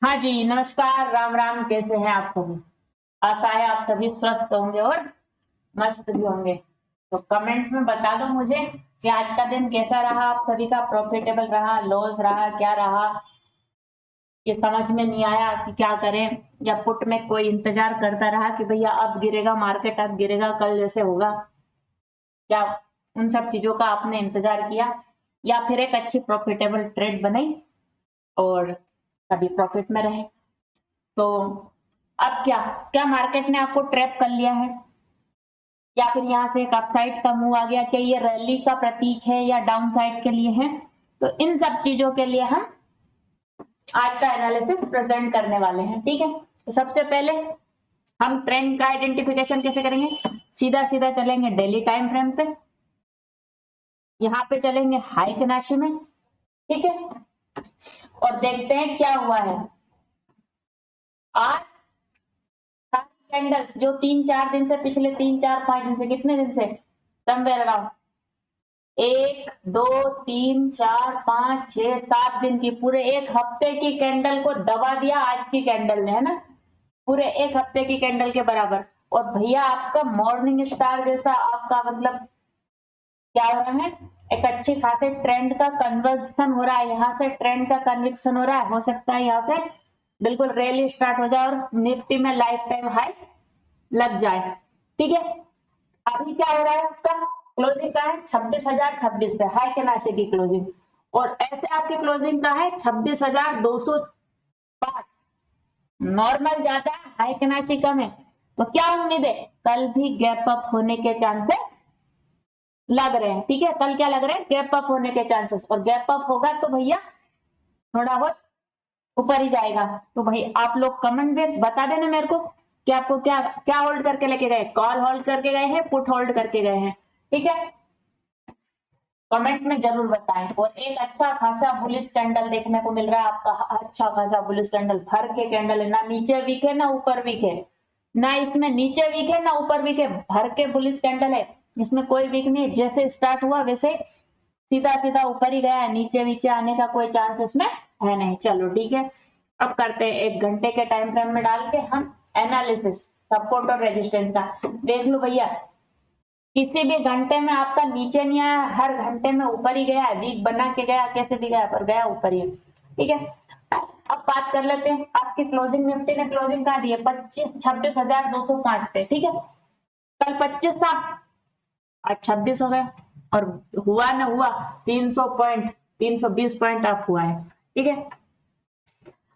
हाँ जी, नमस्कार, राम राम। कैसे हैं आप सभी? आशा है आप सभी स्वस्थ होंगे और मस्त भी होंगे। तो कमेंट में बता दो मुझे कि आज का दिन कैसा रहा, आप सभी का प्रॉफिटेबल रहा, लॉस रहा, क्या रहा। ये समझ में नहीं आया कि क्या करें, या पुट में कोई इंतजार करता रहा कि भैया अब गिरेगा मार्केट, अब गिरेगा, कल जैसे होगा। क्या उन सब चीजों का आपने इंतजार किया, या फिर एक अच्छी प्रॉफिटेबल ट्रेड बनाई और सभी प्रॉफिट में रहे। तो अब क्या क्या मार्केट ने आपको ट्रैप कर लिया है, या फिर यहाँ से एक अपसाइड का मूव आ गया, क्या ये रैली का प्रतीक है या डाउन साइड के लिए है? तो इन सब चीजों के लिए हम आज का एनालिसिस प्रेजेंट करने वाले हैं। ठीक है, तो सबसे पहले हम ट्रेंड का आइडेंटिफिकेशन कैसे करेंगे? सीधा सीधा चलेंगे डेली टाइम फ्रेम पे, यहाँ पे चलेंगे हाई कनाशी में। ठीक है, और देखते हैं क्या हुआ है आज। कैंडल्स जो 3-4 दिन से, पिछले 3-4-5 दिन से, कितने दिन से, समवेयर अराउंड 1 2 3 4 5 6 7 दिन की, पूरे एक हफ्ते की कैंडल को दबा दिया आज की कैंडल ने, है ना, पूरे एक हफ्ते की कैंडल के बराबर। और भैया आपका मॉर्निंग स्टार जैसा आपका मतलब क्या हो रहा है, एक अच्छी खासे ट्रेंड का कन्वर्जन हो रहा है, यहाँ से ट्रेंड का कन्विक्शन हो रहा है। हो सकता है यहाँ से बिल्कुल रैली स्टार्ट हो जाए और निफ्टी में लाइफ टाइम हाई लग जाए। ठीक है, अभी क्या हो रहा है, आपका क्लोजिंग का है 26,026 पे, हाई के नाशे की क्लोजिंग। और ऐसे आपकी क्लोजिंग का है 26,205। नॉर्मल ज्यादा है, हाई के नाशे कम है। तो क्या उम्मीद है, कल भी गैप अप होने के चांसेस लग रहे हैं। ठीक है, कल क्या लग रहे हैं, गैप अप होने के चांसेस। और गैप अप होगा तो भैया थोड़ा बहुत ऊपर ही जाएगा। तो भाई आप लोग कमेंट में बता देना मेरे को कि आपको क्या क्या होल्ड करके लेके गए, कॉल होल्ड करके गए हैं, पुट होल्ड करके गए हैं। ठीक है, कमेंट में जरूर बताएं। और एक अच्छा खासा बुलिश कैंडल देखने को मिल रहा है आपका, अच्छा खासा बुलिश कैंडल, भर के कैंडल है, ना नीचे वीक है ना ऊपर वीक है, ना इसमें नीचे वीक है ना ऊपर वीक है, भर के बुलिश कैंडल है, इसमें कोई वीक नहीं है। जैसे स्टार्ट हुआ वैसे सीधा सीधा ऊपर ही गया है, नीचे नीचे आने का कोई चांस इसमें है नहीं। चलो ठीक है, अब करते हैं 1 घंटे के टाइम फ्रेम में डाल के हम एनालिसिस सपोर्ट और रेजिस्टेंस का। देख लो भैया, किसी भी घंटे में आपका नीचे नहीं आया, हर घंटे में ऊपर ही गया है, वीक बना के गया, कैसे भी गया पर गया ऊपर ही। ठीक है, अब बात कर लेते हैं आपकी क्लोजिंग। निफ्टी ने क्लोजिंग कहा दी है 26,205 पे। ठीक है, कल 25 था, आज 26 हो गया, और हुआ ना हुआ 300 पॉइंट, 320 पॉइंट अप हुआ है। ठीक है,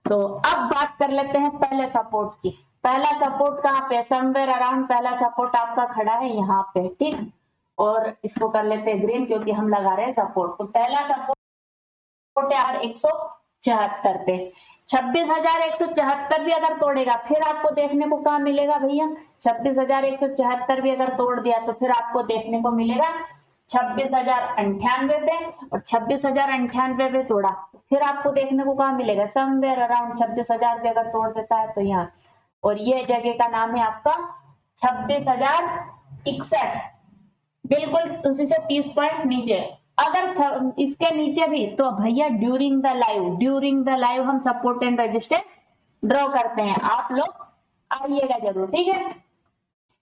तो अब बात कर लेते हैं पहले सपोर्ट की। पहला सपोर्ट कहाँ पे, समवेयर अराउंड पहला सपोर्ट आपका खड़ा है यहाँ पे। ठीक, और इसको कर लेते हैं ग्रीन क्योंकि हम लगा रहे हैं सपोर्ट। तो पहला सपोर्ट है 174 पे। 26,174 भी अगर तोड़ेगा फिर आपको देखने को कहाँ मिलेगा भैया, 26,174 भी अगर तोड़ दिया तो फिर आपको देखने को मिलेगा 26,098 पे। और 26,098 पे तोड़ा फिर आपको देखने को कहाँ मिलेगा, समवेयर अराउंड 26,000 पे अगर तोड़ देता है तो यहाँ। और ये जगह का नाम है आपका 26,061, बिल्कुल उसी से 30 पॉइंट नीचे। अगर इसके नीचे भी तो भैया ड्यूरिंग द लाइव हम सपोर्ट एंड रेजिस्टेंस ड्रॉ करते हैं, आप लोग आइएगा जरूर। ठीक है,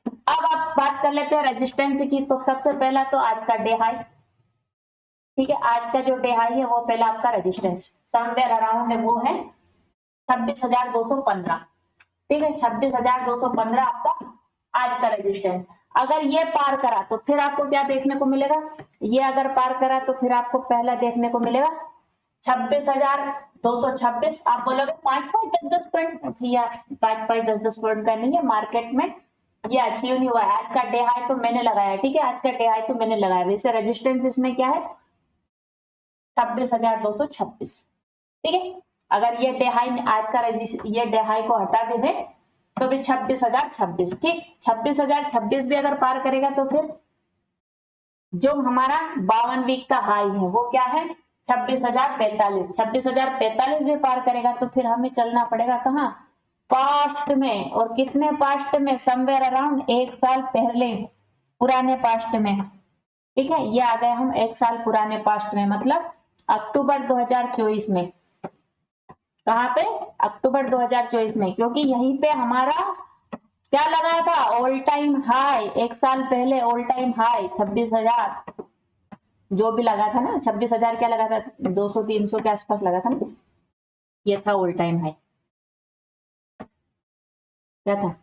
अब आप बात कर लेते हैं रेजिस्टेंस की। तो सबसे पहला तो आज का डे हाई। ठीक है, आज का जो डे हाई है वो पहला आपका रेजिस्टेंस समवेयर अराउंड है, वो है 26,215। ठीक है, 26,215 आपका आज का रेजिस्टेंस। अगर ये पार करा तो फिर आपको क्या देखने को मिलेगा, ये अगर पार करा तो फिर आपको पहला देखने को मिलेगा 26,226। आप बोलोगे 5-5 10-10 पॉइंट भैया, 5-5 10-10 पॉइंट का नहीं है, मार्केट में ये अचीव नहीं हुआ है। आज का डे हाई तो मैंने लगाया, ठीक है, आज का डे हाई तो मैंने लगाया। वैसे रेजिस्टेंस इसमें क्या है, 26,226। ठीक है, अगर ये डे हाई आज का ये डे हाई को हटा दे तो भी 26,026। ठीक, 26,026 भी अगर पार करेगा तो फिर जो हमारा 52 वीक का हाई है वो क्या है, 26,045। 26,045 भी पार करेगा तो फिर हमें चलना पड़ेगा कहाँ, पास्ट में। और कितने पास्ट में, समवेयर अराउंड 1 साल पहले, पुराने पास्ट में। ठीक है, ये आ गए हम 1 साल पुराने पास्ट में, मतलब अक्टूबर 2024 में। कहाँ पे, अक्टूबर 2024 में, क्योंकि यहीं पे हमारा क्या लगाया था, ऑल टाइम हाई, एक साल पहले ऑल टाइम हाई 26,000 जो भी लगा था ना, 26,000 क्या लगा था, 200-300 के आसपास लगा था ना, ये था ऑल टाइम हाई, क्या था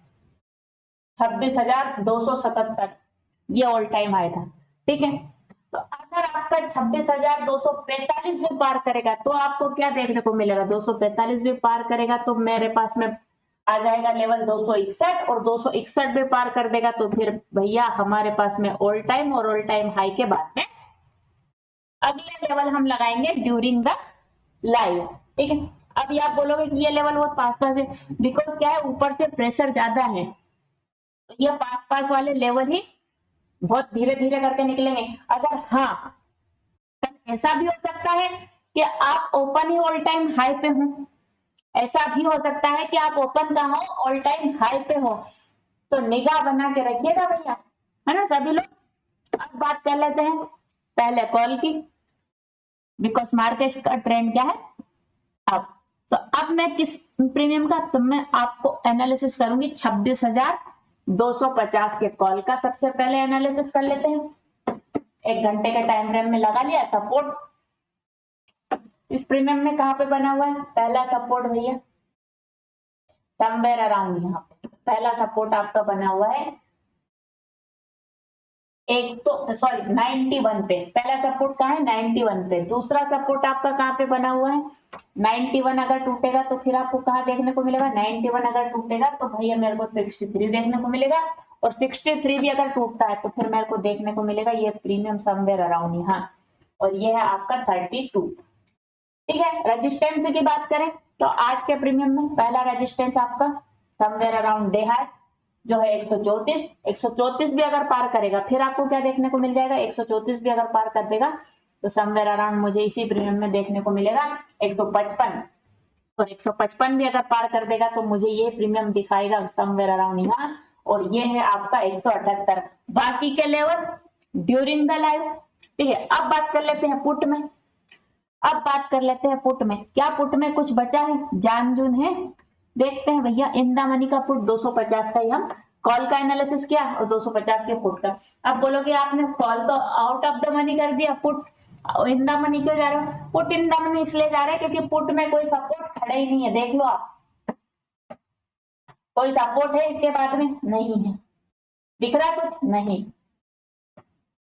26,277, ये ऑल टाइम हाई था। ठीक है, तो अगर आपका 26,245 भी पार करेगा तो आपको क्या देखने को मिलेगा, 245 भी पार करेगा तो मेरे पास में आ जाएगा लेवल 261, और 261 भी पार कर देगा तो फिर भैया हमारे पास में ऑल टाइम और ऑल टाइम हाई के बाद में अगले लेवल हम लगाएंगे ड्यूरिंग द लाइव। ठीक है, अभी आप बोलोगे कि ये लेवल बहुत पास पास है, बिकॉज क्या है, ऊपर से प्रेशर ज्यादा है, तो ये पास पास वाले लेवल ही बहुत धीरे धीरे करके निकलेंगे। अगर हाँ, ऐसा भी हो सकता है कि आप ओपन ही ऑल टाइम हाई पे हो, ऐसा भी हो सकता है कि आप ओपन का हो ऑल टाइम हाई पे हो, तो निगाह बना के रखिएगा भैया, है ना सभी लोग। अब बात कर लेते हैं पहले कॉल की, बिकॉज मार्केट का ट्रेंड क्या है अब। तो अब मैं किस प्रीमियम का, तो मैं आपको एनालिसिस करूंगी 26,250 के कॉल का। सबसे पहले एनालिसिस कर लेते हैं, 1 घंटे के टाइम फ्रेम में लगा लिया सपोर्ट। इस प्रीमियम में कहां पे बना हुआ है पहला सपोर्ट भैया, समवेयर अराउंड यहाँ पे पहला सपोर्ट आपका बना हुआ है 91 पे। पहला सपोर्ट कहाँ है 91 पे। दूसरा सपोर्ट आपका कहाँ पे बना हुआ है 91, अगर टूटेगा तो फिर आपको कहाँ देखने को मिलेगा, 91 अगर टूटेगा तो भैया मेरे को 63 देखने को मिलेगा, और 63 भी अगर टूटता है तो फिर मेरे को देखने को मिलेगा ये प्रीमियम समवेयर अराउंड यहाँ, और ये है आपका 32। ठीक है, रेजिस्टेंस की बात करें तो आज के प्रीमियम में पहला रेजिस्टेंस आपका समवेयर अराउंड डे हाई जो है 134 भी अगर पार करेगा फिर आपको क्या देखने को मिल जाएगा, 134 भी अगर पार कर देगा तो समवेयर अराउंड मुझे इसी प्रीमियम में देखने को मिलेगा 155, और 155 भी अगर पार कर देगा तो मुझे ये प्रीमियम दिखाएगा समवेयर अराउंड यहाँ, और ये है आपका 178। बाकी के लेवल ड्यूरिंग द लाइव। ठीक है, अब बात कर लेते हैं पुट में। अब बात कर लेते हैं पुट में, क्या पुट में कुछ बचा है, जान जून है, देखते हैं भैया। इन द मनी का पुट 250 का ही हम कॉल का एनालिसिस किया, और 250 के पुट का। अब बोलोगे आपने कॉल तो आउट ऑफ द मनी कर दिया, पुट इन द मनी क्यों जा रहे हो। पुट इन द मनी इसलिए जा रहे हैं क्योंकि पुट में कोई सपोर्ट खड़ा ही नहीं है, देख लो आप, कोई सपोर्ट है इसके बाद में नहीं है, दिख रहा है कुछ नहीं,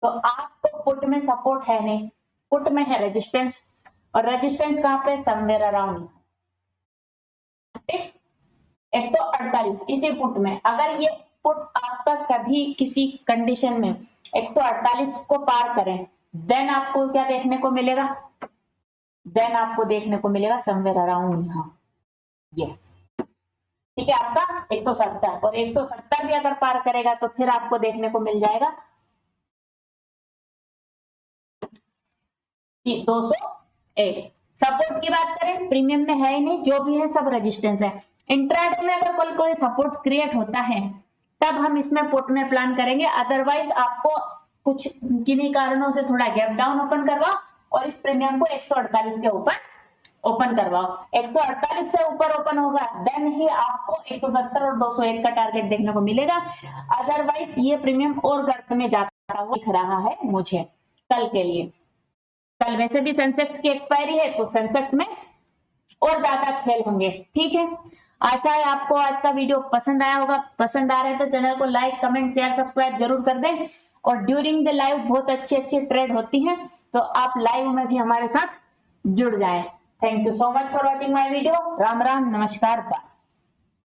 तो आपको पुट में सपोर्ट है नहीं, पुट में है रेजिस्टेंस, और रेजिस्टेंस कहां पे समवेयर अराउंड 148 इसी पुट में। अगर ये पुट आपका कभी किसी कंडीशन में 148 को पार करें देन आपको क्या देखने को मिलेगा, देन आपको देखने को मिलेगा समवेयर अराउंड यहाँ ये। ठीक है, आपका 170, और 170 भी अगर पार करेगा तो फिर आपको देखने को मिल जाएगा 201। सपोर्ट की बात करें प्रीमियम में है ही नहीं, जो भी है सब रेजिस्टेंस है। इंट्राडे में अगर कोई सपोर्ट क्रिएट होता है तब हम इसमें पुट में प्लान करेंगे, अदरवाइज आपको कुछ किन्हीं कारणों से थोड़ा गैप डाउन ओपन करवाओ और इस प्रीमियम को 148 के ऊपर ओपन करवाओ। 148 से ऊपर ओपन होगा देन ही आपको 170 और 201 का टारगेट देखने को मिलेगा, अदरवाइज ये प्रीमियम और गर्त में जाता हुआ दिख रहा है मुझे कल के लिए। कल वैसे भी सेंसेक्स की एक्सपायरी है तो सेंसेक्स में और ज्यादा खेल होंगे। ठीक है, आशा है आपको आज का वीडियो पसंद आया होगा। पसंद आ रहा है तो चैनल को लाइक कमेंट शेयर सब्सक्राइब जरूर कर दें, और ड्यूरिंग द लाइव बहुत अच्छी अच्छी ट्रेड होती है तो आप लाइव में भी हमारे साथ जुड़ जाएं। Thank you so much for watching my video. Ram Ram, नमस्कार, बाय।